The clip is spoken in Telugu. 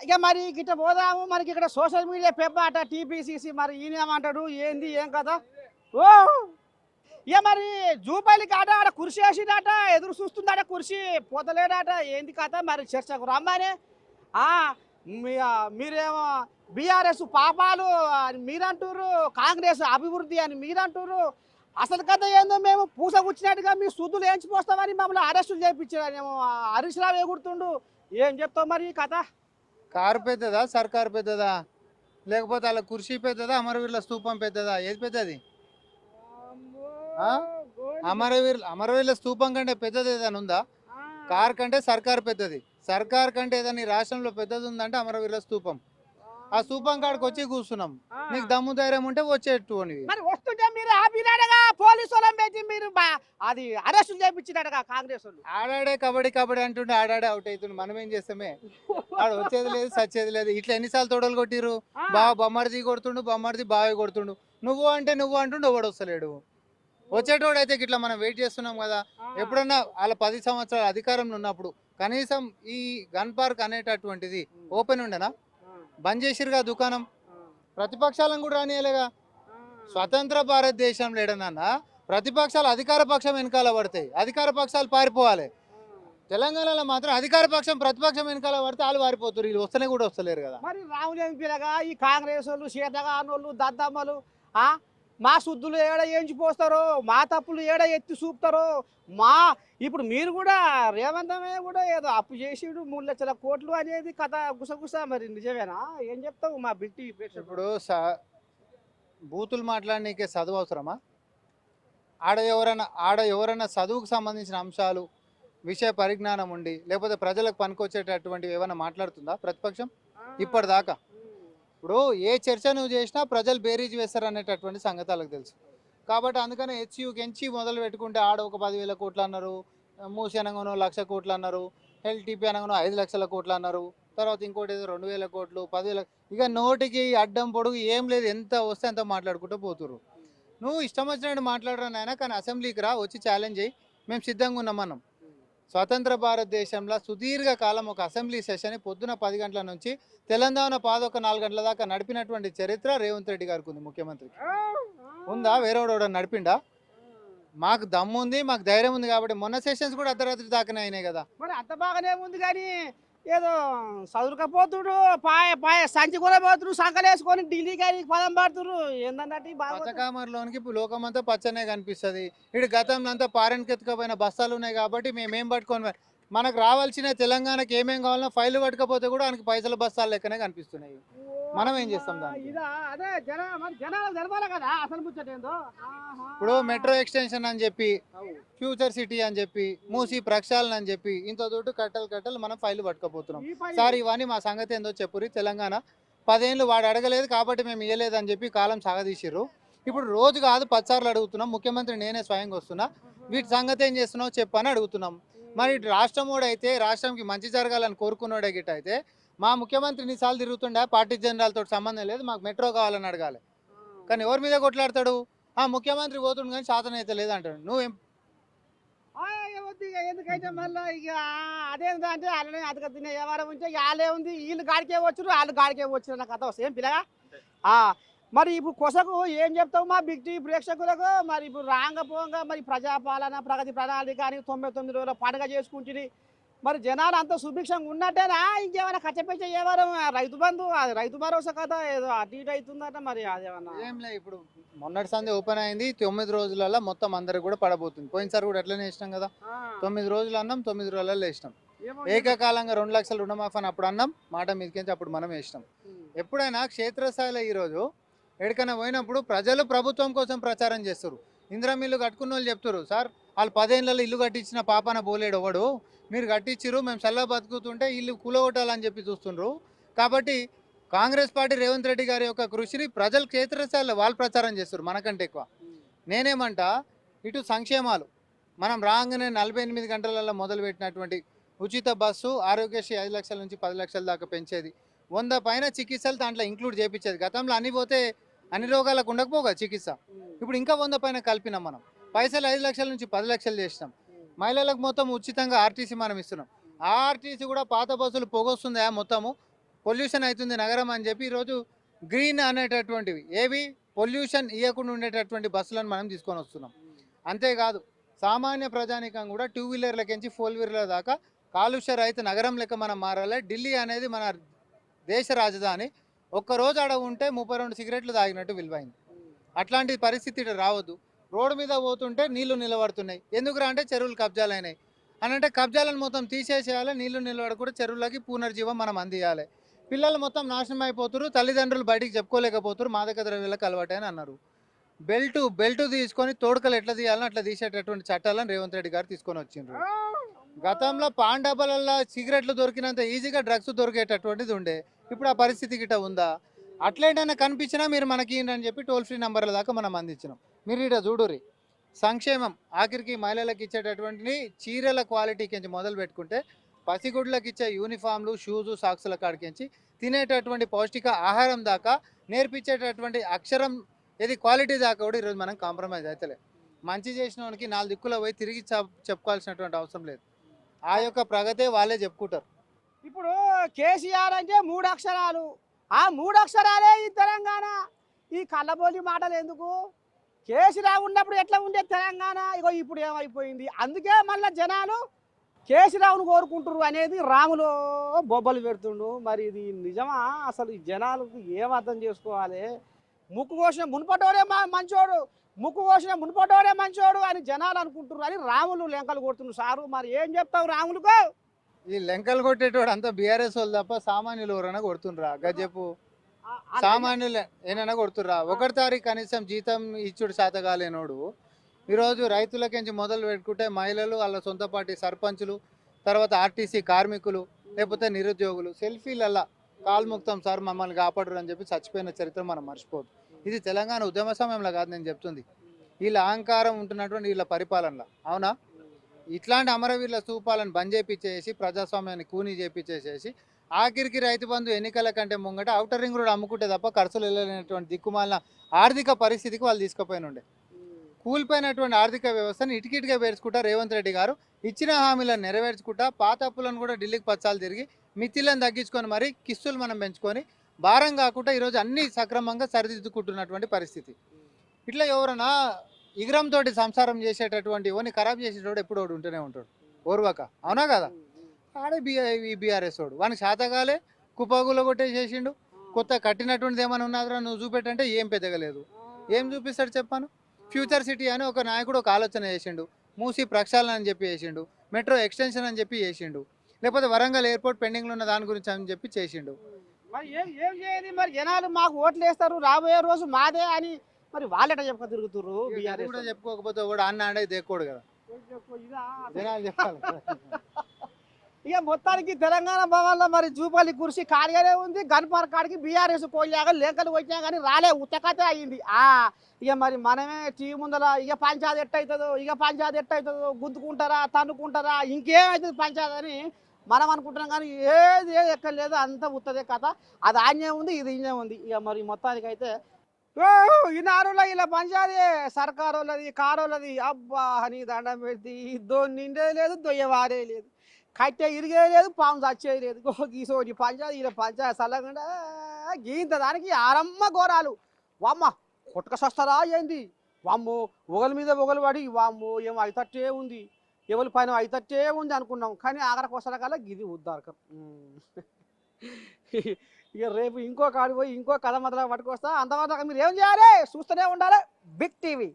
ఇక మరి గిట్ట పోదాము మనకి ఇక్కడ సోషల్ మీడియా పెబ్బాట టీపీసీసీ మరి ఈయన ఏమంటాడు ఏంది ఏం కదా ఓ ఇక మరి జూపల్లికి ఆడ కుర్చీ వేసిందట ఎదురు చూస్తుందట కుర్చీ పోతలేడట ఏంది కథ మరి చర్చకు రమ్మని ఆ, మీరేమో బీఆర్ఎస్ పాపాలు అని మీరంటారు కాంగ్రెస్ అభివృద్ధి అని మీరంటారు అసలు కథ ఏందో మేము పూసగుచ్చినట్టుగా మీ సుద్దులు ఏంచిపోస్తామని మమ్మల్ని అరెస్టులు చేయించారేమో హరీష్ రావు ఎగురుతుండు ఏం చెప్తావు మరి ఈ కథ కారు పెద్దదా సర్కారు పెద్దదా లేకపోతే అలా కుర్చీ పెద్దదా అమరవీరుల స్తూపం పెద్దదా ఏది పెద్దది ఆ? అమరవీరుల స్తూపం కంటే పెద్దది ఏదైనా ఉందా కార్ కంటే సర్కార్ పెద్దది సర్కార్ కంటే ఏదైనా ఈ రాష్ట్రంలో పెద్దది ఉందంటే అమరవీరుల స్తూపం ఆ స్తూపం కాడికి వచ్చి కూర్చున్నాం నీకు దమ్ము ధైర్యం ఉంటే వచ్చేట్టు అని మరి వస్తుంటే మీరు ఆపినాడగా పోలీసు వాళ్ళని పెట్టి మీరు అది అరెస్టులు చేయించినాడగా కాంగ్రెస్ వాళ్ళు ఆడాడే కబడ్డీ కబడ్డీ అంటుండే ఆడాడే అవుట్ అవుతుండే మనం ఏం చేస్తామే ఆడు వచ్చేది లేదు సచ్చేది లేదు ఇట్లా ఎన్నిసార్లు తొడలు కొట్టిరు బావ బొమ్మడిది కొడుతుండు బొమ్మడిది బావి కొడుతుండు నువ్వు అంటే నువ్వు అంటుండు ఎవడు వస్తలేడు వచ్చేటోడు అయితే ఇట్లా మనం వెయిట్ చేస్తున్నాం కదా ఎప్పుడన్నా వాళ్ళ 10 సంవత్సరాల అధికారంలో ఉన్నప్పుడు కనీసం ఈ గన్ పార్క్ అనేటటువంటిది ఓపెన్ ఉండేనా బంద్ చేసిరుగా దుకాణం ప్రతిపక్షాలను కూడా రానియలేగా స్వతంత్ర భారతదేశంలో ఏడనన్నా ప్రతిపక్షాలు అధికార పక్షం వెనకాల పడతాయి అధికార పక్షాలు పారిపోవాలి తెలంగాణలో మాత్రం అధికార పక్షం ప్రతిపక్షం వెనకాల పడితే వాళ్ళు పారిపోతారు వీళ్ళు వస్తేనే కూడా వస్తలేరు కదా మరి రాములేమి పిల్లగా ఈ కాంగ్రెస్ వాళ్ళు సీతగానోళ్ళు దద్దమ్మలు మా శుద్ధులు ఏడ ఏంచిపోస్తారో మా తప్పులు ఏడ ఎత్తి చూపుతారో మా ఇప్పుడు మీరు కూడా రేవంతమే కూడా ఏదో అప్పు చేసిడు 3 లక్షల కోట్లు అనేది కథ గుసగుస మరి నిజమేనా ఏం చెప్తావు మా బిట్టి ఇప్పుడు బూతులు మాట్లాడనీకే చదువు అవసరమా ఆడ ఎవరైనా చదువుకు సంబంధించిన అంశాలు విషయ పరిజ్ఞానం ఉండి లేకపోతే ప్రజలకు పనికొచ్చేటటువంటివి ఏమైనా మాట్లాడుతుందా ప్రతిపక్షం ఇప్పటిదాకా ఇప్పుడు ఏ చర్చ నువ్వు చేసినా ప్రజలు బేరీజ్ వేస్తారు అనేటటువంటి సంగతి వాళ్ళకి తెలుసు కాబట్టి అందుకనే హెచ్యుకెంచి మొదలు పెట్టుకుంటే ఆడ ఒక 10,000 కోట్లు అన్నారు మూసి అనగానో 1,00,000 కోట్లు అన్నారు ఎల్టీపీ అనగానో 5,00,000 కోట్లు అన్నారు తర్వాత ఇంకోటి ఏదో 2,000 కోట్లు 10,000 ఇక నోటికి అడ్డం పొడుగు ఏం లేదు ఎంత వస్తే అంత మాట్లాడుకుంటూ పోతురు నువ్వు ఇష్టం వచ్చినట్టు మాట్లాడరా నాయన కానీ అసెంబ్లీకి రా వచ్చి ఛాలెంజ్ చేయి మేము సిద్ధంగా ఉన్నాం మనం స్వతంత్ర భారతదేశంలో సుదీర్ఘ కాలం ఒక అసెంబ్లీ సెషన్ పొద్దున 10 గంటల నుంచి తెలంగాణ పాదొక 4 గంటల దాకా నడిపినటువంటి చరిత్ర రేవంత్ రెడ్డి గారికి ఉంది ముఖ్యమంత్రికి ఉందా వేరేవాడు నడిపిండా మాకు దమ్ము ఉంది మాకు ధైర్యం ఉంది కాబట్టి మొన్న సెషన్స్ కూడా అర్ధరాత్రి దాకానే అయినాయి కదా మరి అంత బాగానే ఉంది కానీ ఏదో చదువుకపోతుడు పాయ సంచి కూడా పోతుడు సంకలేసుకొని ఢిల్లీ గారి పదం పడుతురు ఏందన్నట్టు పచ్చకామర్లోనికి లోకమంతా పచ్చనే కనిపిస్తుంది ఇటు గతంలో అంతా పారెన్కి ఎత్తుకపోయిన బస్తాలు ఉన్నాయి కాబట్టి మేమేం పట్టుకొని మనకు రావాల్సిన తెలంగాణకి ఏమేం కావాలన్నా ఫైల్ పట్టుకపోతే కూడా ఆయనకి పైసల బస్తాలు లెక్కనే కనిపిస్తున్నాయి మనం ఏం చేస్తాం దాన్ని ఇప్పుడు మెట్రో ఎక్స్టెన్షన్ అని చెప్పి ఫ్యూచర్ సిటీ అని చెప్పి మూసి ప్రక్షాళన అని చెప్పి ఇంత దొడ్డు కట్టలు మనం ఫైల్ పట్టుకపోతున్నాం సార్ ఇవన్నీ మా సంగతి ఏందో చెప్పురి తెలంగాణ 10 ఏళ్ళు వాడు అడగలేదు కాబట్టి మేము ఇవ్వలేదు అని చెప్పి కాలం సాగదీసిర్రు ఇప్పుడు రోజు కాదు 10 సార్లు అడుగుతున్నాం ముఖ్యమంత్రి నేనే స్వయంగా వస్తున్నా వీటి సంగతి ఏం చేస్తున్నావు చెప్పని అడుగుతున్నాం మరి రాష్ట్రం అయితే రాష్ట్రానికి మంచి జరగాలని కోరుకున్నోడే గిట్ట అయితే మా ముఖ్యమంత్రి ఇన్నిసార్లు తిరుగుతుండే పార్టీ జనరల్ తోటి సంబంధం లేదు మాకు మెట్రో కావాలని అడగాలి కానీ ఎవరి మీద కొట్లాడతాడు ముఖ్యమంత్రి పోతుండు కానీ శాతం అయితే లేదంటాడు నువ్వేం ఎందుకైతే మళ్ళీ ఇక అదేంటంటే అలానే అతక తినే వ్యవహారం ఉంటే వాళ్ళే ఉంది వీళ్ళు గాడికే వచ్చారు వాళ్ళు గాడికే వచ్చారు నా కథ సేమ్ పిల్లగా మరి ఇప్పుడు కొసకు ఏం చెప్తావు మా బిగ్ టీ ప్రేక్షకులకు మరి ఇప్పుడు రాంగపోంగా మరి ప్రజాపాలన ప్రగతి ప్రణాళిక అని 99 రోజుల పండుగ చేసుకుంటుంది మరి జనాలు అంత సుభిక్షంగా ఉన్నట్టేనా ఇంకేమైనా కచ్చపెచ్చ ఏవారం రైతు బంధు అది రైతు భరోసా కదా ఏదో అటు ఇటు అవుతుందట మరి అదేమన్నా ఏం లేదు ఇప్పుడు మొన్నటి సంది ఓపెన్ అయింది 9 రోజులలో మొత్తం అందరికి కూడా పడబోతుంది పోయినసారి కూడా ఎట్లనే వేసినాం కదా 9 రోజులు అన్నాం 9 రోజులలో వేసినాం ఏకకాలంగా 2 లక్షల రుణమాఫీ అని అప్పుడు అన్నాం మాట మీదకించి అప్పుడు మనం వేసినాం ఎప్పుడైనా క్షేత్రస్థాయిలో ఈరోజు ఎక్కడికైనా పోయినప్పుడు ప్రజలు ప్రభుత్వం కోసం ప్రచారం చేస్తారు ఇందిరా ఇల్లు కట్టుకున్న వాళ్ళు చెప్తారు సార్ వాళ్ళు 10 ఏళ్ళలో ఇల్లు కట్టించిన పాపన పోలేడు ఎవడు మీరు కట్టించిరు మేము చల్ల బతుకుతుంటే ఇల్లు కూలగొట్టాలని చెప్పి చూస్తుండ్రు కాబట్టి కాంగ్రెస్ పార్టీ రేవంత్ రెడ్డి గారి యొక్క కృషిని ప్రజలు క్షేత్రస్థాయిలో వాళ్ళు ప్రచారం చేస్తారు మనకంటే ఎక్కువ నేనేమంటా ఇటు సంక్షేమాలు మనం రాగానే 48 గంటలలో మొదలుపెట్టినటువంటి ఉచిత బస్సు ఆరోగ్యశ్రీ 5 లక్షల నుంచి 10 లక్షల దాకా పెంచేది 100 పైన చికిత్సలు దాంట్లో ఇంక్లూడ్ చేయించేది గతంలో అన్ని పోతే అన్ని రోగాలకు ఉండకపోగా చికిత్స ఇప్పుడు ఇంకా 100 పైన కలిపినాం మనం పైసలు 5 లక్షల నుంచి 10 లక్షలు చేసినాం మహిళలకు మొత్తం ఉచితంగా ఆర్టీసీ మనం ఇస్తున్నాం ఆ ఆర్టీసీ కూడా పాత బస్సులు పొగొస్తుందా మొత్తము పొల్యూషన్ అవుతుంది నగరం అని చెప్పి ఈరోజు గ్రీన్ అనేటటువంటివి ఏవి పొల్యూషన్ ఇవ్వకుండా ఉండేటటువంటి బస్సులను మనం తీసుకొని వస్తున్నాం. అంతేకాదు సామాన్య ప్రజానికం కూడా 2 వీలర్లకించి 4 వీలర్ల దాకా కాలుష్య రహిత నగరం లెక్క మనం మారాలి. ఢిల్లీ అనేది మన దేశ రాజధాని. ఒక్కరోజు ఆడ ఉంటే 32 సిగరెట్లు తాగినట్టు విలువైంది. అట్లాంటి పరిస్థితి ఇక్కడ రావద్దు. రోడ్డు మీద పోతుంటే నీళ్లు నిలబడుతున్నాయి. ఎందుకురా అంటే చెరువులు కబ్జాలైనాయి అని అంటే కబ్జాలను మొత్తం తీసేసేయాలి. నీళ్లు నిలబడకుండా చెరువులకి పునర్జీవం మనం అందియాలి. పిల్లలు మొత్తం నాశనం అయిపోతున్నారు. తల్లిదండ్రులు బయటికి చెప్పుకోలేకపోతున్నారు. మాదక ద్రవ్యాలకు అలవాటు అని అన్నారు. బెల్ట్ తీసుకొని తోడుకలు ఎట్లా తీయాలని అట్లా తీసేటటువంటి చట్టాలను రేవంత్ రెడ్డి గారు తీసుకొని వచ్చిండ్రు. గతంలో పాన్ డబ్బాలలో సిగరెట్లు దొరికినంత ఈజీగా డ్రగ్స్ దొరికేటటువంటిది ఉండే. ఇప్పుడు ఆ పరిస్థితి గిట్ట ఉందా? అట్లేంటైనా కనిపించినా మీరు మనకి అని చెప్పి టోల్ ఫ్రీ నెంబర్ల దాకా మనం అందించినాం. మీరు ఇక్కడ చూడుర్రి, సంక్షేమం ఆఖరికి మహిళలకు ఇచ్చేటటువంటి చీరల క్వాలిటీకి మొదలు పెట్టుకుంటే పసిగుడ్లకు ఇచ్చే యూనిఫామ్లు, షూజు, సాక్సుల కాడికించి తినేటటువంటి పౌష్టిక ఆహారం దాకా నేర్పించేటటువంటి అక్షరం ఇది క్వాలిటీ దాకా కూడా ఈరోజు మనం కాంప్రమైజ్ అవుతలే. మంచి చేసిన వానికి 4 దిక్కుల పోయి తిరిగి చెప్పుకోవాల్సినటువంటి అవసరం లేదు. ఆ యొక్క ప్రగతే వాళ్ళే చెప్పుకుంటారు. ఇప్పుడు కేసీఆర్ అంటే 3 అక్షరాలు. ఆ 3 అక్షరాలే ఈ తెలంగాణ. ఈ కళ్ళబోలి మాటలు ఎందుకు? కేసీరావు ఉన్నప్పుడు ఎట్లా ఉండే తెలంగాణ, ఇగో ఇప్పుడు ఏమైపోయింది. అందుకే మళ్ళీ జనాలు కేసీరావును కోరుకుంటారు అనేది రాములో బొబ్బలు పెడుతుండు. మరి ఇది నిజమా? అసలు ఈ జనాలకు ఏం అర్థం చేసుకోవాలి? ముక్కు కోసిన మునుపటోడే మంచోడు, ముక్కు కోసిన మునుపటోడే మంచోడు అని జనాలు అనుకుంటున్నారు అని రాములు లెంకలు కొడుతున్నారు. సారు మరి ఏం చెప్తావు రాములుకో? ఈ లెంకలు కొట్టేటోడు అంతా బీఆర్ఎస్ వాళ్ళు తప్ప సామాన్యులు ఎవరైనా కొడుతుండ్రా? గజ్జెప్పు సామాన్యులు ఏమైనా కొడుతుర్రా? 1 తారీఖు కనీసం జీతం ఇచ్చుడు శాతగాలేనోడు ఈరోజు రైతులకించి మొదలు పెట్టుకుంటే మహిళలు, వాళ్ళ సొంత పార్టీ సర్పంచులు, తర్వాత ఆర్టీసీ కార్మికులు, లేకపోతే నిరుద్యోగులు సెల్ఫీలల్లా కాల్ముక్తం సార్ మమ్మల్ని కాపాడరు అని చెప్పి చచ్చిపోయిన చరిత్ర మనం మర్చిపోదు. ఇది తెలంగాణ ఉద్యమ సమయంలో కాదు నేను చెప్తుంది. వీళ్ళ అహంకారం ఉంటున్నటువంటి వీళ్ళ పరిపాలనలో. అవునా? ఇట్లాంటి అమరవీరుల స్తూపాలను బంద్ చేపించేసి ప్రజాస్వామ్యాన్ని కూనీ చేపించేసేసి ఆఖరికి రైతు బంధు ఎన్నికల కంటే ముంగట ఔటర్ రింగ్ రోడ్ అమ్ముకుంటే తప్ప ఖర్చులు వెళ్ళలేనటువంటి దిక్కుమాలిన ఆర్థిక పరిస్థితికి వాళ్ళు తీసుకుపోయినుండే. కూలిపోయినటువంటి ఆర్థిక వ్యవస్థను ఇటుకిటిగా పేర్చుకుంటా రేవంత్ రెడ్డి గారు ఇచ్చిన హామీలను నెరవేర్చుకుంటా పాత అప్పులను కూడా ఢిల్లీకి పచ్చాలు తిరిగి మిత్తిలను తగ్గించుకొని మరి కిస్తులు మనం పెంచుకొని భారం కాకుండా ఈరోజు అన్ని సక్రమంగా సరిదిద్దుకుంటున్నటువంటి పరిస్థితి. ఇట్లా ఎవరైనా ఇగరంతో సంసారం చేసేటటువంటి ఓని ఖరాబ్ చేసేటోడు ఎప్పుడు ఒకడు ఉంటూనే ఉంటాడు ఓర్వక. అవునా కదా? ఆడే బీఆర్ఎస్ వాడు వానికి శాతగాలే కుప్పగుల కొట్టేసేసిండు. కొత్త కట్టినటువంటిది ఏమైనా ఉన్నదిరా నువ్వు చూపెట్టంటే ఏం పెద్దగలేదు. ఏం చూపిస్తాడు చెప్పాను? ఫ్యూచర్ సిటీ అని ఒక నాయకుడు ఒక ఆలోచన చేసిండు. మూసి ప్రక్షాళన అని చెప్పి చేసిండు. మెట్రో ఎక్స్టెన్షన్ అని చెప్పి చేసిండు. లేకపోతే వరంగల్ ఎయిర్పోర్ట్ పెండింగ్లో ఉన్న దాని గురించి అని చెప్పి చేసిండు. మరి ఏం చేయాలి? మరి జనాలు మాకు ఓట్లు వేస్తారు, రాబోయే రోజు మాదే అని మరి వాళ్ళెట చెప్పక తిరుగుతుర్రు. కూడా చెప్పుకోకపోతే కూడా అన్న అంటే దేక్కోడు కదా, జనాలు చెప్పాలి. ఇక మొత్తానికి తెలంగాణ భవన్లో మరి జూపల్లి కుర్చీ ఖాళీగానే ఉంది. గన్పార్ కాడికి బీఆర్ఎస్ కోళ్ళాగా లేఖలు వచ్చినా కానీ రాలే, ఉత్తకతే అయింది. ఇక మరి మనమే టీవీ ముందర ఇక పంచాయతీ ఎట్టవుతుందో గుద్దుకుంటారా, తన్నుకుంటారా, ఇంకేమవుతుంది పంచాయతీ అని మనం అనుకుంటున్నాం. కానీ ఏది ఎక్కడ లేదు, అంతా ఉత్తదే కథ. అది ఆన్నే ఉంది, ఇది ఇన్నే ఉంది. ఇక మరి మొత్తానికి అయితే ఈనారులో ఇలా పంచాయతీ సర్కారు వాళ్ళది, కారోళ్ళది. అబ్బా అని దండం పెడితే నిండే లేదు, దొయ్యవారే లేదు, కట్టె ఇరిగే లేదు, పాము చచ్చేది లేదు. గీసోటి పంచాయతీ ఇలా పంచాయతీ చల్లకుండా గీంత దానికి ఆరమ్మ ఘోరాలు. వామ్మ కొట్టుక సస్తారా ఏంది? వామ్మో ఒకరి మీద ఒకరు పడి వామ్మో ఏమో అయితట్టే ఉంది, ఎవరి పైన అయితట్టే ఉంది అనుకున్నాం. కానీ ఆఖరికి వస్తారకల్లా గిది ఉద్దారకం. ఇక రేపు ఇంకో కాడి పోయి ఇంకో కథ మొదలు పట్టుకొస్తా. అంతవరకు మీరు ఏం చేయాలి? చూస్తూనే ఉండాలి బిగ్ టీవీ.